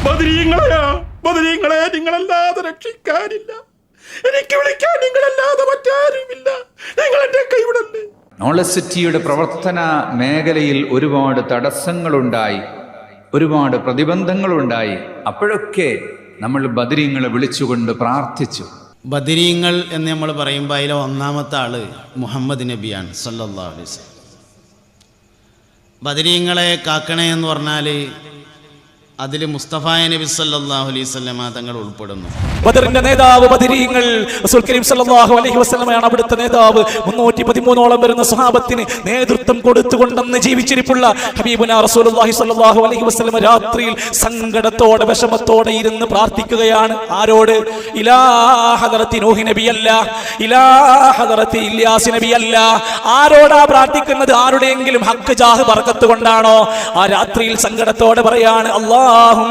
ബദരീങ്ങളെ നിങ്ങളല്ലാതെ രക്ഷിക്കാനില്ല, എനിക്ക് വിളിക്കാൻ നിങ്ങളല്ലാതെ മറ്റാരുമില്ല, നിങ്ങൾ എന്റെ കൈവിടല്ലേ. നോളജ് സിറ്റിയുടെ പ്രവർത്തന മേഖലയിൽ ഒരുപാട് തടസ്സങ്ങളുണ്ടായി, ഒരുപാട് പ്രതിബന്ധങ്ങളുണ്ടായി. അപ്പോഴൊക്കെ നമ്മൾ ബദരീങ്ങളെ വിളിച്ചുകൊണ്ട് പ്രാർത്ഥിച്ചു. ബദരീങ്ങൾ എന്ന് നമ്മൾ പറയുമ്പോൾ അതിലെ ഒന്നാമത്തെ ആള് മുഹമ്മദ് നബിയാണ് സല്ലല്ലാഹു അലൈഹി വസല്ലം. ബദരീങ്ങളെ കാക്കണേ എന്ന് പറഞ്ഞാൽ അതിൽ മുസ്തഫ നബി സല്ലല്ലാഹു അലൈഹി വസല്ലം തങ്ങൾ ഉൾപ്പെടുന്നു. ബദറിന്റെ നേതാവ് ബദരീങ്ങൾ റസൂൽ കരീം സല്ലല്ലാഹു അലൈഹി വസല്ലമയാണ് അവിടുത്തെ നേതാവ്. 313ഓളം വരുന്ന സ്വഹാബത്തിന് നേതൃത്വം കൊടുത്തുകൊണ്ടെന്ന് ജീവിച്ചിരിപ്പുള്ള ഹബീബുനാ റസൂലുള്ളാഹി സല്ലല്ലാഹു അലൈഹി വസല്ലം രാത്രിയിൽ സങ്കടത്തോടെ വിഷമത്തോടെ ഇരുന്ന് പ്രാർത്ഥിക്കുകയാണ്. ആരോട്? ഇലാ ഹദറത്തി നൂഹ് നബിയല്ല, ഇലാ ഹദറത്തി ഇല്യാസ് നബിയല്ല. ആരോടാ പ്രാർത്ഥിക്കുന്നത്? ആരുടെയെങ്കിലും ഹക്ക് ജാഹ് ബർക്കത്ത് കൊണ്ടാണോ? ആ രാത്രിയിൽ സങ്കടത്തോടെ പറയാണ്, അല്ലാഹും